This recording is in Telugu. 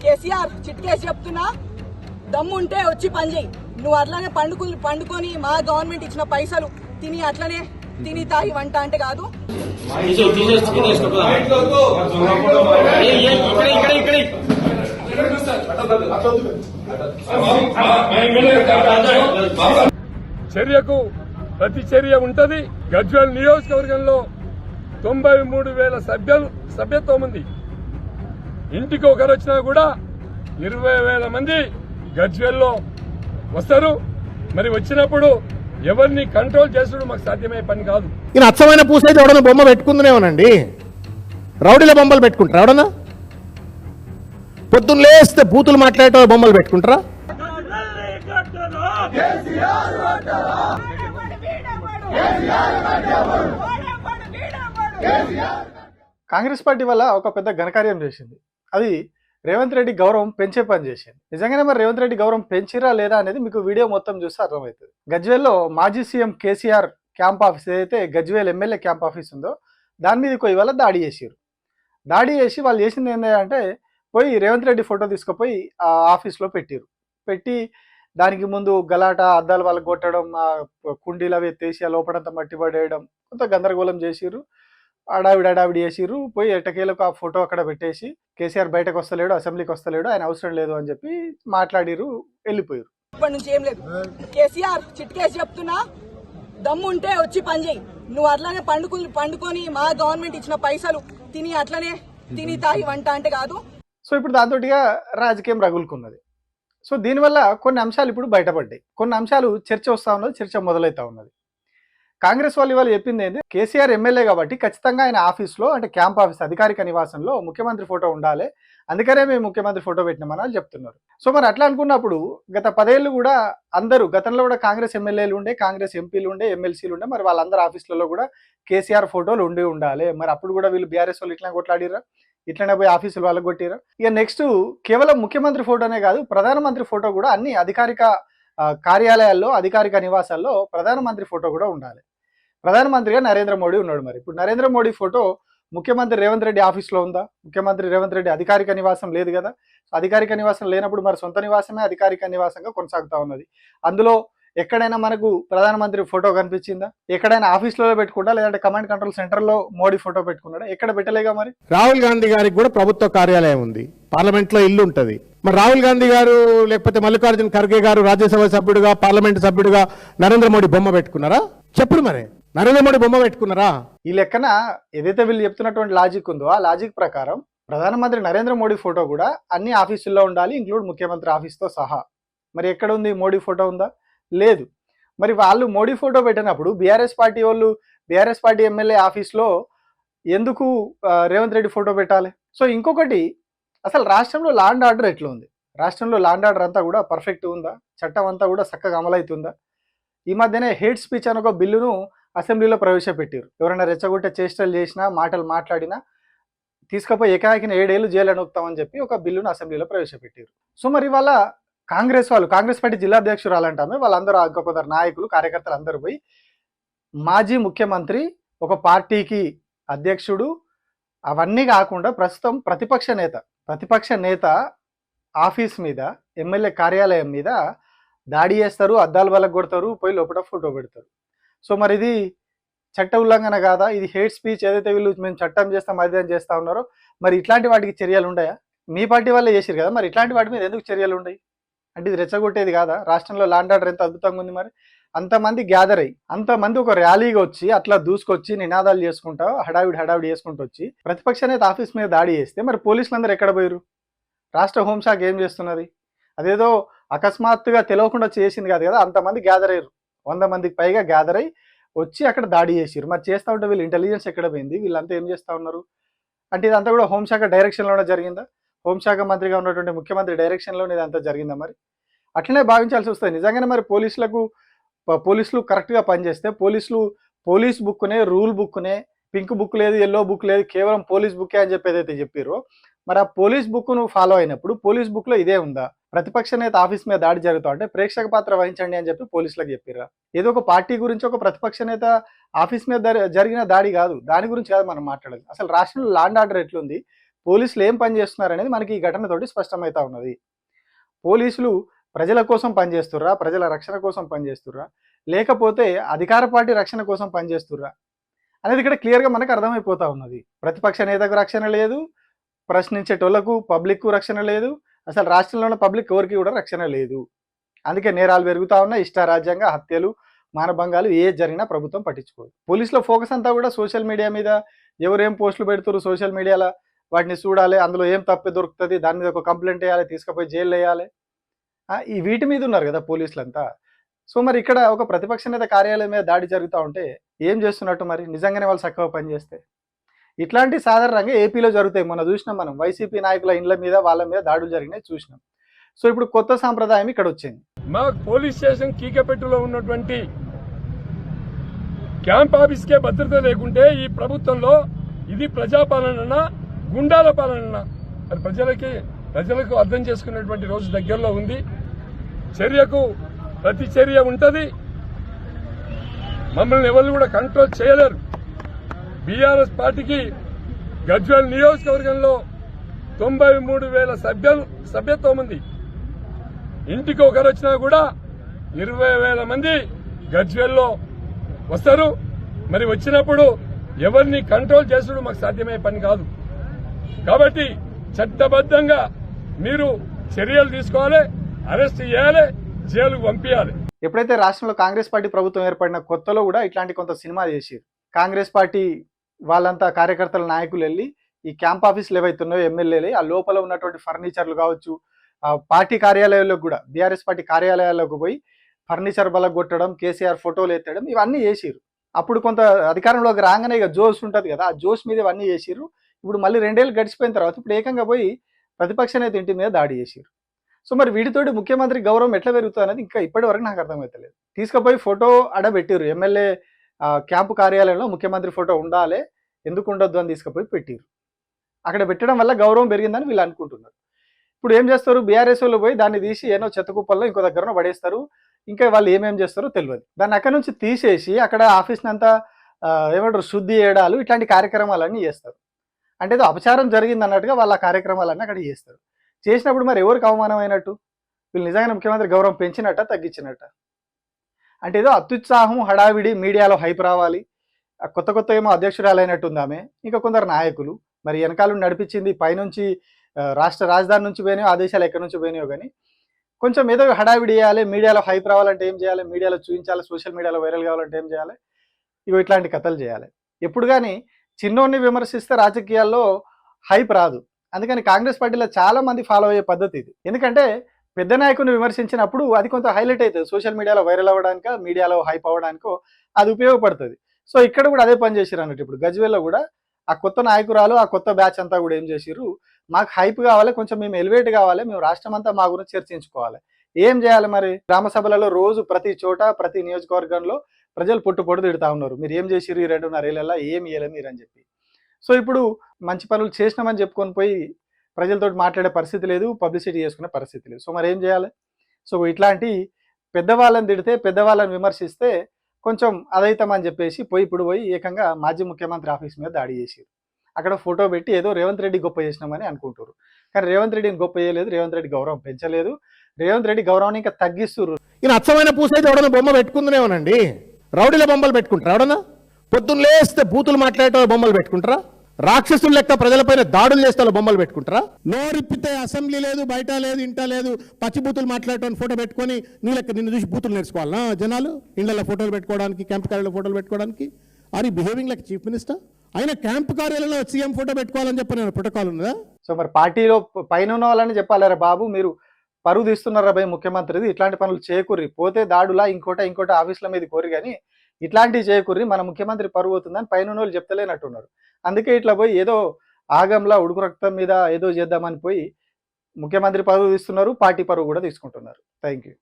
కేసీఆర్ చిట్కేసి చెప్తున్నా, దమ్ముంటే వచ్చి పని చేయి. నువ్వు అట్లానే పండుకొని మా గవర్నమెంట్ ఇచ్చిన పైసలు తిని అట్లనే తిని తాగి వంట అంటే కాదు. చర్యకు ప్రతి చర్య ఉంటది. గజ్వేల్ నియోజకవర్గంలో 93,000 సభ్యత్వం ఉంది. ఇంటికి ఒకరు వచ్చినా కూడా 20,000 మంది గజ్వేల్లో వస్తారు. మరి వచ్చినప్పుడు ఎవరిని కంట్రోల్ చేసుడు మాకు సాధ్యమయ్యే పని కాదు. ఈయన అచ్చమైన పూసైతే ఎవడన్నా బొమ్మ పెట్టుకుందనేమోనండి. రౌడీల బొమ్మలు పెట్టుకుంటారా? ఎవడన్నా పొద్దున్న లేస్తే బూతులు మాట్లాడే బొమ్మలు పెట్టుకుంటారా? కాంగ్రెస్ పార్టీ వల్ల ఒక పెద్ద ఘనకార్యం చేసింది. అది రేవంత్ రెడ్డి గౌరవం పెంచే పని చేసింది. నిజంగానే మరి రేవంత్ రెడ్డి గౌరవం పెంచిరా లేదా అనేది మీకు వీడియో మొత్తం చూస్తే అర్థమవుతుంది. గజ్వేల్లో మాజీ సీఎం కేసీఆర్ క్యాంప్ ఆఫీస్ ఏదైతే గజ్వేల్ ఎమ్మెల్యే క్యాంప్ ఆఫీస్ ఉందో దాని మీద ఇవాళ దాడి చేసారు. దాడి చేసి వాళ్ళు చేసింది ఏంటంటే పోయి రేవంత్ రెడ్డి ఫోటో తీసుకుపోయి ఆ ఆఫీస్లో పెట్టి దానికి ముందు గలాట, అద్దాలు వాళ్ళకి కొట్టడం, కుండీలు అవి ఎత్తేసి లోపలంతా మట్టి పడేయడం, కొంత గందరగోళం చేసిర్రు. అడావిడి చేసిర్రు. పోయి ఎట్టకేలకు ఆ ఫోటో అక్కడ పెట్టేసి కేసీఆర్ బయటకు వస్తలేడు, అసెంబ్లీకి వస్తలేడు, ఆయన అవసరం లేదు అని చెప్పి మాట్లాడిరు, వెళ్ళిపోయారు. ఇప్పటి నుంచి ఏం లేదు. కేసీఆర్ చిట్కేసి చెప్తున్నా, దమ్ముంటే వచ్చి పని చేయి. నువ్వు అట్లానే పండుకొని మా గవర్నమెంట్ ఇచ్చిన పైసలు తిని అట్లనే తిని తాగి వంట అంటే కాదు. సో ఇప్పుడు దాంతోటిగా రాజకీయం రగులుకున్నది. సో దీనివల్ల కొన్ని అంశాలు ఇప్పుడు బయటపడ్డాయి. కొన్ని అంశాలు చర్చ వస్తూ ఉన్నది, చర్చ మొదలవుతా ఉన్నది. కాంగ్రెస్ వాళ్ళు ఇవాళ చెప్పింది ఏంటి, కేసీఆర్ ఎమ్మెల్యే కాబట్టి ఖచ్చితంగా ఆయన ఆఫీస్లో అంటే క్యాంప్ ఆఫీస్ అధికారిక నివాసంలో ముఖ్యమంత్రి ఫోటో ఉండాలి, అందుకనే మేము ముఖ్యమంత్రి ఫోటో పెట్టినామని వాళ్ళు చెప్తున్నారు. సో మరి అట్లా అనుకున్నప్పుడు గత 10 ఏళ్ళు కూడా అందరూ గతంలో కూడా కాంగ్రెస్ ఎమ్మెల్యేలు ఉండే, కాంగ్రెస్ ఎంపీలు ఉండే, ఎమ్మెల్సీలు ఉండే, మరి వాళ్ళందరూ ఆఫీసులలో కూడా కేసీఆర్ ఫోటోలు ఉండాలి. మరి అప్పుడు కూడా వీళ్ళు బీఆర్ఎస్ వాళ్ళు ఇట్లా కొట్లాడిరా, ఇట్లనే పోయి ఆఫీసులు వాళ్ళకి కొట్టిరా. ఇక నెక్స్ట్ కేవలం ముఖ్యమంత్రి ఫోటోనే కాదు, ప్రధానమంత్రి ఫోటో కూడా అన్ని అధికారిక కార్యాలయాల్లో, అధికారిక నివాసాల్లో ప్రధానమంత్రి ఫోటో కూడా ఉండాలి. ప్రధానమంత్రిగా నరేంద్ర మోడీ ఉన్నాడు. మరి ఇప్పుడు నరేంద్ర మోడీ ఫోటో ముఖ్యమంత్రి రేవంత్ రెడ్డి ఆఫీస్లో ఉందా? ముఖ్యమంత్రి రేవంత్ రెడ్డి అధికారిక నివాసం లేదు కదా. అధికారిక నివాసం లేనప్పుడు మరి సొంత నివాసమే అధికారిక నివాసంగా కొనసాగుతూ ఉన్నది. అందులో ఎక్కడైనా మనకు ప్రధానమంత్రి ఫోటో కనిపించిందా? ఎక్కడైనా ఆఫీస్లో పెట్టుకుంటా, లేదంటే కమాండ్ కంట్రోల్ సెంటర్లో మోడీ ఫోటో పెట్టుకున్నాడా? ఎక్కడ పెట్టలేగా. మరి రాహుల్ గాంధీ గారికి కూడా ప్రభుత్వ కార్యాలయం ఉంది, పార్లమెంట్లో ఇల్లు ఉంటుంది. మరి రాహుల్ గాంధీ గారు లేకపోతే మల్లికార్జున ఖర్గే గారు రాజ్యసభ సభ్యుడిగా, పార్లమెంట్ సభ్యుడిగా నరేంద్ర మోడీ బొమ్మ పెట్టుకున్నారా? చెప్పుడు మరి నరేంద్ర మోడీ బొమ్మ పెట్టుకున్నారా? ఈ లెక్కన ఏదైతే వీళ్ళు చెప్తున్నటువంటి లాజిక్ ఉందో ఆ లాజిక్ ప్రకారం ప్రధానమంత్రి నరేంద్ర మోడీ ఫోటో కూడా అన్ని ఆఫీసుల్లో ఉండాలి, ఇంక్లూడ్ ముఖ్యమంత్రి ఆఫీస్తో సహా. మరి ఎక్కడ ఉంది మోడీ ఫోటో ఉందా? లేదు. మరి వాళ్ళు మోడీ ఫోటో పెట్టినప్పుడు బీఆర్ఎస్ పార్టీ వాళ్ళు బీఆర్ఎస్ పార్టీ ఎమ్మెల్యే ఆఫీస్లో ఎందుకు రేవంత్ రెడ్డి ఫోటో పెట్టాలి? సో ఇంకొకటి, అసలు రాష్ట్రంలో లా అండ్ ఆర్డర్ ఎట్లా ఉంది? రాష్ట్రంలో లా అండ్ ఆర్డర్ అంతా కూడా పర్ఫెక్ట్ ఉందా? చట్టం అంతా కూడా చక్కగా అమలవుతుందా? ఈ మధ్యనే హేట్ స్పీచ్ అని ఒక బిల్లును అసెంబ్లీలో ప్రవేశపెట్టారు. ఎవరైనా రెచ్చగొట్టే చేష్టలు చేసినా, మాటలు మాట్లాడినా తీసుకపోయి ఏకాకిన 7 ఏళ్ళు జైలు అనుకుతామని చెప్పి ఒక బిల్లును అసెంబ్లీలో ప్రవేశపెట్టారు. సో మరి వాళ్ళ కాంగ్రెస్ వాళ్ళు, కాంగ్రెస్ పార్టీ జిల్లా అధ్యక్షురాలు అంటామే, వాళ్ళందరూ కొందరు నాయకులు, కార్యకర్తలు అందరూ పోయి మాజీ ముఖ్యమంత్రి, ఒక పార్టీకి అధ్యక్షుడు, అవన్నీ కాకుండా ప్రస్తుతం ప్రతిపక్ష నేత ఆఫీస్ మీద, ఎమ్మెల్యే కార్యాలయం మీద దాడి చేస్తారు, అద్దాలు బలకు కొడతారు, పోయి లోపల ఫోటో పెడతారు. సో మరి ఇది చట్ట ఉల్లంఘన కాదా? ఇది హేట్ స్పీచ్ ఏదైతే వీళ్ళు మేము చట్టం చేస్తాం అది అని చేస్తా ఉన్నారో, మరి ఇట్లాంటి వాటికి చర్యలు ఉన్నాయా? మీ పార్టీ వాళ్ళే చేశారు కదా, మరి ఇట్లాంటి వాటి మీద ఎందుకు చర్యలు ఉన్నాయి? అంటే ఇది రెచ్చగొట్టేది కాదా? రాష్ట్రంలో లా అండ్ ఆర్డర్ ఎంత అద్భుతంగా ఉంది. మరి అంతమంది గ్యాదర్ అయ్యి, అంతమంది ఒక ర్యాలీగా వచ్చి అట్లా దూసుకొచ్చి నినాదాలు చేసుకుంటా హడావిడి చేసుకుంటూ వచ్చి ప్రతిపక్ష నేత ఆఫీస్ మీద దాడి చేస్తే మరి పోలీసులు అందరూ ఎక్కడ పోయారు? రాష్ట్ర హోంశాఖ ఏం చేస్తున్నది? అదేదో అకస్మాత్తుగా తెలియకుండా చేసింది కాదు కదా, అంతమంది గ్యాదర్ అయ్యారు, 100 మందికి పైగా గ్యాదర్ అయ్యి వచ్చి అక్కడ దాడి చేసారు. మరి చేస్తూ ఉంటే వీళ్ళు ఇంటెలిజెన్స్ ఎక్కడ పోయింది? వీళ్ళంతా ఏం చేస్తూ ఉన్నారు? అంటే ఇదంతా కూడా హోంశాఖ డైరెక్షన్లోనే జరిగిందా? హోంశాఖ మంత్రిగా ఉన్నటువంటి ముఖ్యమంత్రి డైరెక్షన్లోనే ఇదంతా జరిగిందా? మరి అట్లనే భావించాల్సి వస్తుంది. నిజంగానే మరి పోలీసులు కరెక్ట్గా పనిచేస్తే, పోలీస్ బుక్నే, రూల్ బుక్నే, పింక్ బుక్ లేదు, ఎల్లో బుక్ లేదు, కేవలం పోలీస్ బుక్కే అని చెప్పి ఏదైతే చెప్పారో, మరి ఆ పోలీస్ బుక్ను ఫాలో అయినప్పుడు పోలీస్ బుక్లో ఇదే ఉందా? ప్రతిపక్ష నేత ఆఫీస్ మీద దాడి జరుగుతా అంటే ప్రేక్షక పాత్ర వహించండి అని చెప్పి పోలీసులకు చెప్పిర్రా? ఏదో ఒక పార్టీ గురించి, ఒక ప్రతిపక్ష నేత ఆఫీస్ మీద జరిగిన దాడి కాదు, దాని గురించి కాదు మనం మాట్లాడాలి. అసలు రాష్ట్రంలో లా అండ్ ఆర్డర్ ఎట్లుంది, పోలీసులు ఏం పని చేస్తున్నారు అనేది మనకి ఈ ఘటనతోటి స్పష్టమవుతా ఉన్నది. పోలీసులు ప్రజల కోసం పనిచేస్తుర్రా, ప్రజల రక్షణ కోసం పనిచేస్తుర్రా, లేకపోతే అధికార పార్టీ రక్షణ కోసం పనిచేస్తుర్రా అనేది ఇక్కడ క్లియర్గా మనకు అర్థమైపోతా ఉన్నది. ప్రతిపక్ష నేతకు రక్షణ లేదు, ప్రశ్నించేటోళ్లకు పబ్లిక్కు రక్షణ లేదు, అసలు రాష్ట్రంలో ఉన్న పబ్లిక్ ఎవరికి కూడా రక్షణ లేదు. అందుకే నేరాలు పెరుగుతా ఉన్నాయి, ఇష్టారాజ్యంగా హత్యలు, మానభంగాలు ఏ జరిగినా ప్రభుత్వం పట్టించుకోదు. పోలీసుల ఫోకస్ అంతా కూడా సోషల్ మీడియా మీద, ఎవరేం పోస్టులు పెడుతున్నారు సోషల్ మీడియాలో వాటిని చూడాలి, అందులో ఏం తప్పే దొరుకుతుంది, దాని మీద ఒక కంప్లైంట్ వేయాలి, తీసుకుపోయి జైలు వేయాలి, ఈ వీటి మీద ఉన్నారు కదా పోలీసులంతా. సో మరి ఇక్కడ ఒక ప్రతిపక్ష నేత కార్యాలయం మీద దాడి జరుగుతూ ఉంటే ఏం చేస్తున్నట్టు? మరి నిజంగానే వాళ్ళు చక్కగా పనిచేస్తే ఇట్లాంటి సాధారణంగా ఏపీలో జరుగుతాయి. మొన్న చూసినాం మనం, వైసీపీ నాయకుల ఇండ్ల మీద వాళ్ళ మీద దాడులు జరిగినాయి చూసినాం. సో ఇప్పుడు కొత్త సాంప్రదాయం ఇక్కడ వచ్చింది. మా పోలీస్ స్టేషన్ కీకపెట్టులో ఉన్నటువంటి క్యాంప్ ఆఫీస్కే భద్రత లేకుంటే ఈ ప్రభుత్వంలో ఇది ప్రజాపాలన, గుండాల పాలన అది ప్రజలకు అర్థం చేసుకునేటువంటి రోజు దగ్గరలో ఉంది. చర్యకు ప్రతి చర్య ఉంటుంది. మమ్మల్ని ఎవరు కూడా కంట్రోల్ చేయలేరు. బీఆర్ఎస్ పార్టీకి గజ్వేల్ నియోజకవర్గంలో 93,000 సభ్యత్వం ఉంది. ఇంటికి ఒకరు వచ్చినా కూడా 20,000 మంది గజ్వేల్లో వస్తారు. మరి వచ్చినప్పుడు ఎవరిని కంట్రోల్ చేసుడు మాకు సాధ్యమయ్యే పని కాదు. కాబట్టి చట్టబద్ధంగా మీరు చర్యలు తీసుకోవాలి, అరెస్ట్ చేయాలి, జైలుకు పంపించాలి. ఎప్పుడైతే రాష్ట్రంలో కాంగ్రెస్ పార్టీ ప్రభుత్వం ఏర్పడిన కొత్తలో కూడా ఇట్లాంటి కొంత సినిమా చేసారు. కాంగ్రెస్ పార్టీ వాళ్ళంతా కార్యకర్తల నాయకులు వెళ్ళి ఈ క్యాంప్ ఆఫీసులు ఏవైతున్నాయో ఎమ్మెల్యేలు ఆ లోపల ఉన్నటువంటి ఫర్నిచర్లు కావచ్చు, పార్టీ కార్యాలయాల్లోకి కూడా బీఆర్ఎస్ పార్టీ కార్యాలయాల్లోకి పోయి ఫర్నిచర్ బలగొట్టడం, కేసీఆర్ ఫోటోలు ఎత్తడం ఇవన్నీ చేసిరు. అప్పుడు కొంత అధికారంలోకి రాగానే ఇక జోష్ ఉంటుంది కదా, ఆ జోష్ మీద ఇవన్నీ చేసిరు. ఇప్పుడు మళ్ళీ 2 ఏళ్ళు గడిచిపోయిన తర్వాత ఇప్పుడు ఏకంగా పోయి ప్రతిపక్ష నేత ఇంటి మీద దాడి చేసిరు. సో మరి వీటితోటి ముఖ్యమంత్రి గౌరవం ఎట్లా పెరుగుతుంది అనేది ఇంకా ఇప్పటి వరకు నాకు అర్థమవుతలేదు. తీసుకుపోయి ఫోటో అడబెట్టిరు. ఎమ్మెల్యే క్యాంపు కార్యాలయంలో ముఖ్యమంత్రి ఫోటో ఉండాలి, ఎందుకు ఉండొద్దు అని తీసుకుపోయి పెట్టిరు. అక్కడ పెట్టడం వల్ల గౌరవం పెరిగిందని వీళ్ళు అనుకుంటున్నారు. ఇప్పుడు ఏం చేస్తారు, బీఆర్ఎస్ వాళ్ళు పోయి దాన్ని తీసి ఏనో చెత్తకుప్పల్లో ఇంకో దగ్గర పడేస్తారు. ఇంకా వాళ్ళు ఏమేం చేస్తారో తెలియదు. దాన్ని అక్కడ నుంచి తీసేసి అక్కడ ఆఫీస్ని అంతా ఏమంటారు శుద్ధి చేయడాలు, ఇట్లాంటి కార్యక్రమాలన్నీ చేస్తారు. అంటే ఏదో అపచారం జరిగింది అన్నట్టుగా వాళ్ళ కార్యక్రమాలన్నీ అక్కడ చేస్తారు. చేసినప్పుడు మరి ఎవరికి అవమానం అయినట్టు? వీళ్ళు నిజంగానే ముఖ్యమంత్రి గౌరవం పెంచినట్ట తగ్గించినట్ట? అంటే ఏదో అత్యుత్సాహం, హడావిడి, మీడియాలో హైప్ రావాలి, కొత్త ఏమో అధ్యక్షురాలు అయినట్టుంది ఆమె, ఇంకా కొందరు నాయకులు. మరి వెనకాల నడిపించింది పైనుంచి రాష్ట్ర రాజధాని నుంచి పోయినాయో, ఆదేశాలు ఎక్కడి నుంచి పోయినాయో కానీ కొంచెం ఏదో హడావిడి చేయాలి, మీడియాలో హైప్ రావాలంటే ఏం చేయాలి, మీడియాలో చూపించాలి, సోషల్ మీడియాలో వైరల్ కావాలంటే ఏం చేయాలి, ఇగో ఇట్లాంటి కథలు చేయాలి. ఎప్పుడు కానీ చిన్నోడిని విమర్శిస్తే రాజకీయాల్లో హైప్ రాదు. అందుకని కాంగ్రెస్ పార్టీలో చాలా మంది ఫాలో అయ్యే పద్ధతి ఇది. ఎందుకంటే పెద్ద నాయకుని విమర్శించినప్పుడు అది కొంత హైలైట్ అవుతుంది, సోషల్ మీడియాలో వైరల్ అవ్వడానికో, మీడియాలో హైప్ అవ్వడానికో అది ఉపయోగపడుతుంది. సో ఇక్కడ కూడా అదే పని చేసిరు అన్నట్టు. ఇప్పుడు గజ్వేల్లో కూడా ఆ కొత్త నాయకురాలు, ఆ కొత్త బ్యాచ్ అంతా కూడా ఏం చేసిరు, మాకు హైప్ కావాలి, కొంచెం మేము ఎలివేట్ కావాలి, మేము రాష్ట్రం అంతా మా గురించి చర్చించుకోవాలి, ఏం చేయాలి మరి? గ్రామ సభలలో రోజు ప్రతి చోట ప్రతి నియోజకవర్గంలో ప్రజలు పొట్టు తిడుతూ ఉన్నారు, మీరు ఏం చేసిరు ఈ 2.5 ఏళ్ళ, ఏం ఇయ్యలే మీరు అని చెప్పి. సో ఇప్పుడు మంచి పనులు చేసినామని చెప్పుకొని పోయి ప్రజలతో మాట్లాడే పరిస్థితి లేదు, పబ్లిసిటీ చేసుకునే పరిస్థితి లేదు. సో మరి ఏం చేయాలి? సో ఇట్లాంటి పెద్దవాళ్ళని తిడితే, పెద్దవాళ్ళని విమర్శిస్తే కొంచెం అదైతామని చెప్పేసి ఇప్పుడు పోయి ఏకంగా మాజీ ముఖ్యమంత్రి ఆఫీస్ మీద దాడి చేసారు. అక్కడ ఫోటో పెట్టి ఏదో రేవంత్ రెడ్డి గొప్ప చేసినామని అనుకుంటారు. కానీ రేవంత్ రెడ్డిని గొప్ప చేయలేదు, రేవంత్ రెడ్డి గౌరవం పెంచలేదు, రేవంత్ రెడ్డి గౌరవాన్ని ఇంకా తగ్గిస్తున్నారు. ఈయన అచ్చమైన పూసైతే ఎవడన్నా బొమ్మ పెట్టుకుందనేమోనండి. రౌడీల బొమ్మలు పెట్టుకుంటారా? ఎవడన్నా పొద్దున్న లేస్తే బూతులు మాట్లాడే బొమ్మలు పెట్టుకుంటారా? రాక్షసులు లెక్క ప్రజలపైన దాడులు చేస్తే బొమ్మలు పెట్టుకుంటారా? నోరిప్పితే అసెంబ్లీ లేదు, బయట లేదు, ఇంట లేదు, పచ్చి బూతులు మాట్లాడటానికి ఫోటో పెట్టుకొని నీ లెక్క నిన్ను చూసి బూతులు నేర్చుకోవాలా జనాలు? ఇళ్లలో ఫోటోలు పెట్టుకోవడానికి, క్యాంప్ కార్యాలయంలో ఫోటోలు పెట్టుకోవడానికి. Are you behaving like chief minister? అయినా క్యాంప్ కార్యాలయంలో సీఎం ఫోటో పెట్టుకోవాలని చెప్పి నేను ప్రోటోకాల్ ఉన్నదా? సో మరి పార్టీలో పైన ఉన్న వాళ్ళని చెప్పాలరా బాబు, మీరు పరువు తీస్తున్నారా భయ ముఖ్యమంత్రిది, ఇట్లాంటి పనులు చేయకుర్రి, పోతే దాడులా ఇంకోట ఆఫీసుల మీద కోరి, కానీ ఇట్లాంటివి చేయకుర్రి, మన ముఖ్యమంత్రి పరువు అవుతుందని పైన వాళ్ళు చెప్తలేనట్టున్నారు. అందుకే ఇట్లా పోయి ఏదో ఆగంలా ఉడుకు రక్తం మీద ఏదో చేద్దామని పోయి ముఖ్యమంత్రి పరువు తీస్తున్నారు, పార్టీ పరువు కూడా తీసుకుంటున్నారు. Thank you.